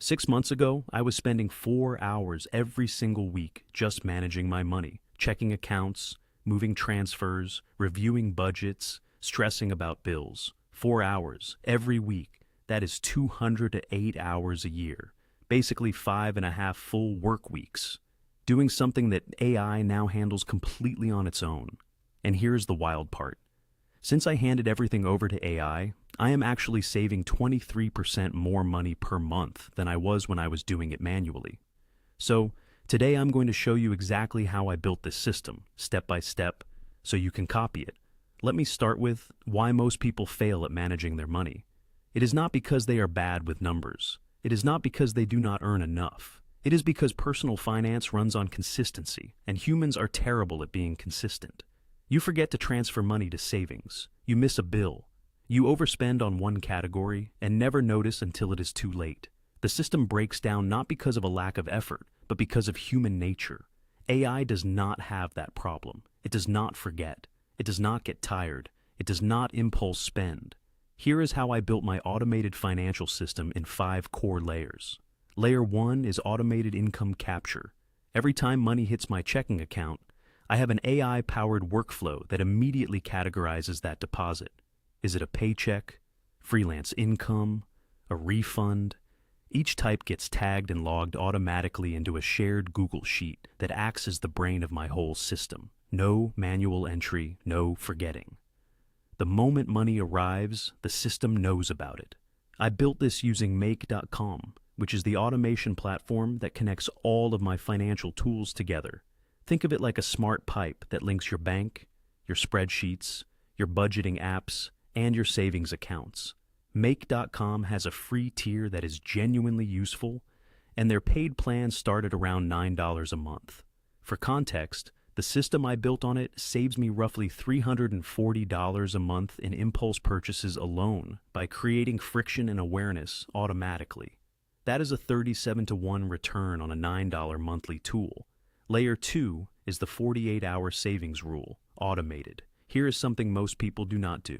6 months ago, I was spending 4 hours every single week just managing my money, checking accounts, moving transfers, reviewing budgets, stressing about bills. 4 hours every week. That is 208 hours a year, basically 5.5 full work weeks, doing something that AI now handles completely on its own. And here's the wild part. Since I handed everything over to AI, I am actually saving 23% more money per month than I was when I was doing it manually. So, today I'm going to show you exactly how I built this system, step by step, so you can copy it. Let me start with why most people fail at managing their money. It is not because they are bad with numbers. It is not because they do not earn enough. It is because personal finance runs on consistency, and humans are terrible at being consistent. You forget to transfer money to savings. You miss a bill. You overspend on one category and never notice until it is too late. The system breaks down not because of a lack of effort, but because of human nature. AI does not have that problem. It does not forget. It does not get tired. It does not impulse spend. Here is how I built my automated financial system in 5 core layers. Layer 1 is automated income capture. Every time money hits my checking account, I have an AI-powered workflow that immediately categorizes that deposit. Is it a paycheck, freelance income, a refund? Each type gets tagged and logged automatically into a shared Google Sheet that acts as the brain of my whole system. No manual entry, no forgetting. The moment money arrives, the system knows about it. I built this using make.com, which is the automation platform that connects all of my financial tools together. Think of it like a smart pipe that links your bank, your spreadsheets, your budgeting apps, and your savings accounts. Make.com has a free tier that is genuinely useful, and their paid plans start at around $9 a month. For context, the system I built on it saves me roughly $340 a month in impulse purchases alone by creating friction and awareness automatically. That is a 37-to-1 return on a $9 monthly tool. Layer 2 is the 48-hour savings rule, automated. Here is something most people do not do.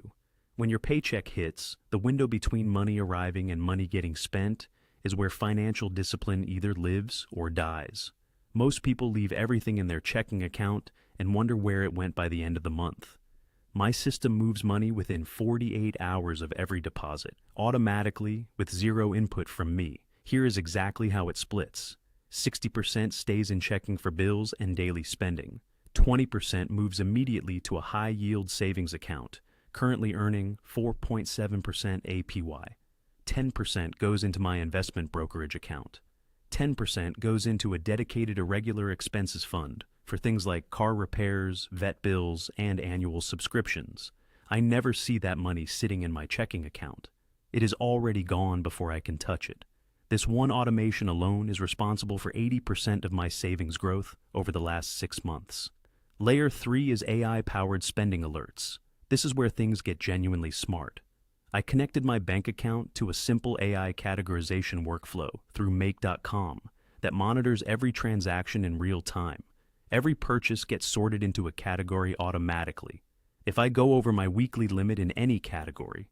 When your paycheck hits, the window between money arriving and money getting spent is where financial discipline either lives or dies. Most people leave everything in their checking account and wonder where it went by the end of the month. My system moves money within 48 hours of every deposit, automatically with zero input from me. Here is exactly how it splits. 60% stays in checking for bills and daily spending. 20% moves immediately to a high-yield savings account, currently earning 4.7% APY. 10% goes into my investment brokerage account. 10% goes into a dedicated irregular expenses fund for things like car repairs, vet bills, and annual subscriptions. I never see that money sitting in my checking account. It is already gone before I can touch it. This one automation alone is responsible for 80% of my savings growth over the last 6 months. Layer 3 is AI-powered spending alerts. This is where things get genuinely smart. I connected my bank account to a simple AI categorization workflow through make.com that monitors every transaction in real time. Every purchase gets sorted into a category automatically. If I go over my weekly limit in any category,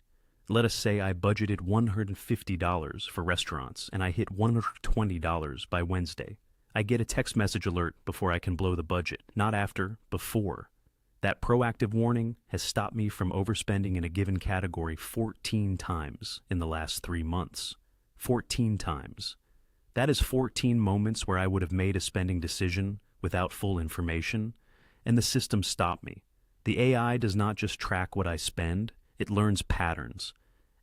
let us say I budgeted $150 for restaurants and I hit $120 by Wednesday. I get a text message alert before I can blow the budget, not after, before. That proactive warning has stopped me from overspending in a given category 14 times in the last 3 months. 14 times. That is 14 moments where I would have made a spending decision without full information, and the system stopped me. The AI does not just track what I spend, it learns patterns.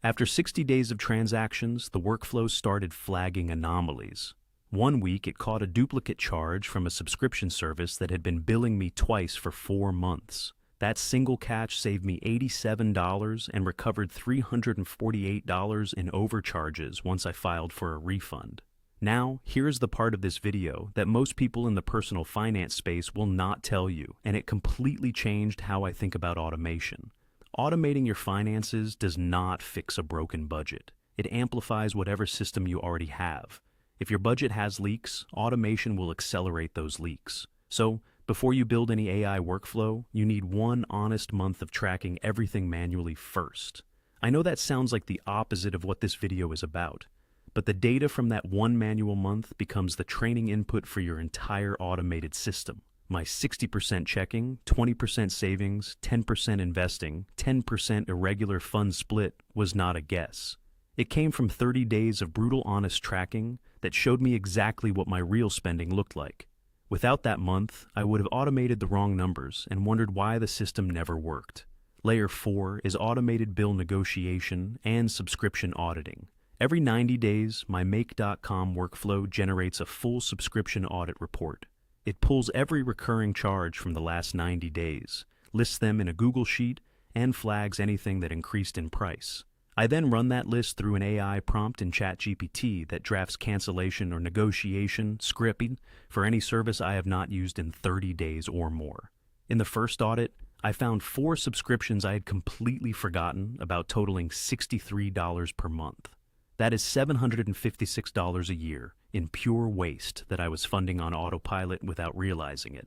After 60 days of transactions, the workflow started flagging anomalies. One week, it caught a duplicate charge from a subscription service that had been billing me twice for 4 months. That single catch saved me $87 and recovered $348 in overcharges once I filed for a refund. Now, here's the part of this video that most people in the personal finance space will not tell you, and it completely changed how I think about automation. Automating your finances does not fix a broken budget. It amplifies whatever system you already have. If your budget has leaks, automation will accelerate those leaks. So, before you build any AI workflow, you need one honest month of tracking everything manually first. I know that sounds like the opposite of what this video is about, But the data from that one manual month becomes the training input for your entire automated system. My 60% checking, 20% savings, 10% investing, 10% irregular fund split was not a guess. It came from 30 days of brutal honest tracking that showed me exactly what my real spending looked like. Without that month, I would have automated the wrong numbers and wondered why the system never worked. Layer 4 is automated bill negotiation and subscription auditing. Every 90 days, my Make.com workflow generates a full subscription audit report. It pulls every recurring charge from the last 90 days, lists them in a Google Sheet, and flags anything that increased in price. I then run that list through an AI prompt in ChatGPT that drafts cancellation or negotiation scripting for any service I have not used in 30 days or more. In the first audit, I found 4 subscriptions I had completely forgotten about, totaling $63 per month. That is $756 a year in pure waste that I was funding on autopilot without realizing it.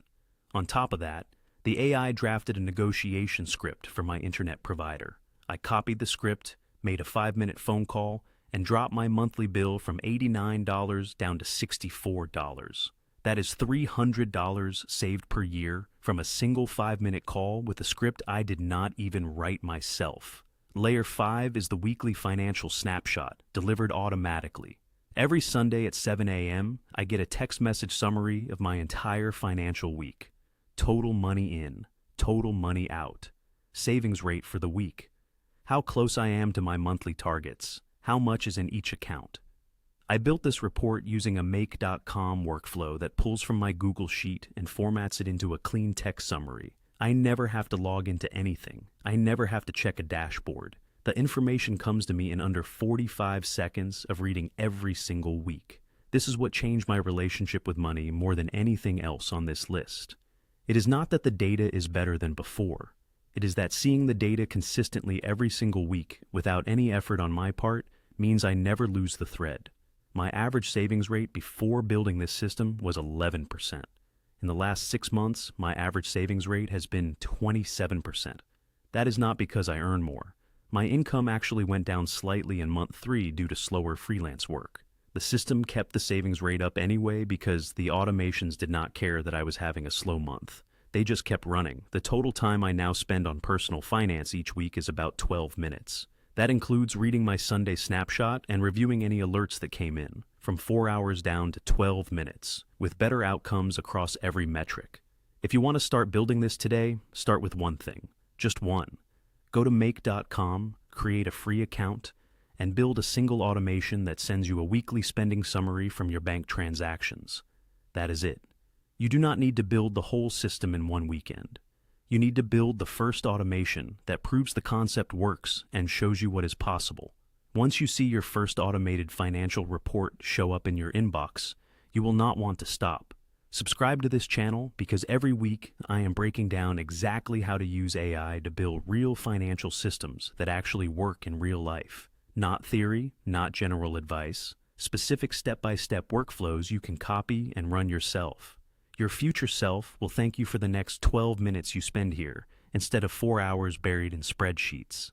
On top of that, the AI drafted a negotiation script for my internet provider. I copied the script, made a 5-minute phone call, and dropped my monthly bill from $89 down to $64. That is $300 saved per year from a single 5-minute call with a script I did not even write myself. Layer 5 is the weekly financial snapshot, delivered automatically. Every Sunday at 7 a.m., I get a text message summary of my entire financial week. Total money in, total money out, savings rate for the week, how close I am to my monthly targets, how much is in each account. I built this report using a Make.com workflow that pulls from my Google Sheet and formats it into a clean text summary. I never have to log into anything. I never have to check a dashboard. The information comes to me in under 45 seconds of reading every single week. This is what changed my relationship with money more than anything else on this list. It is not that the data is better than before. It is that seeing the data consistently every single week without any effort on my part means I never lose the thread. My average savings rate before building this system was 11%. In the last 6 months, my average savings rate has been 27%. That is not because I earn more. My income actually went down slightly in month 3 due to slower freelance work. The system kept the savings rate up anyway because the automations did not care that I was having a slow month. They just kept running. The total time I now spend on personal finance each week is about 12 minutes. That includes reading my Sunday snapshot and reviewing any alerts that came in, from 4 hours down to 12 minutes, with better outcomes across every metric. If you want to start building this today, start with one thing, just one. Go to Make.com, create a free account, and build a single automation that sends you a weekly spending summary from your bank transactions. That is it. You do not need to build the whole system in one weekend. You need to build the first automation that proves the concept works and shows you what is possible. Once you see your first automated financial report show up in your inbox, you will not want to stop. Subscribe to this channel because every week I am breaking down exactly how to use AI to build real financial systems that actually work in real life. Not theory, not general advice. Specific step-by-step workflows you can copy and run yourself. Your future self will thank you for the next 12 minutes you spend here instead of 4 hours buried in spreadsheets.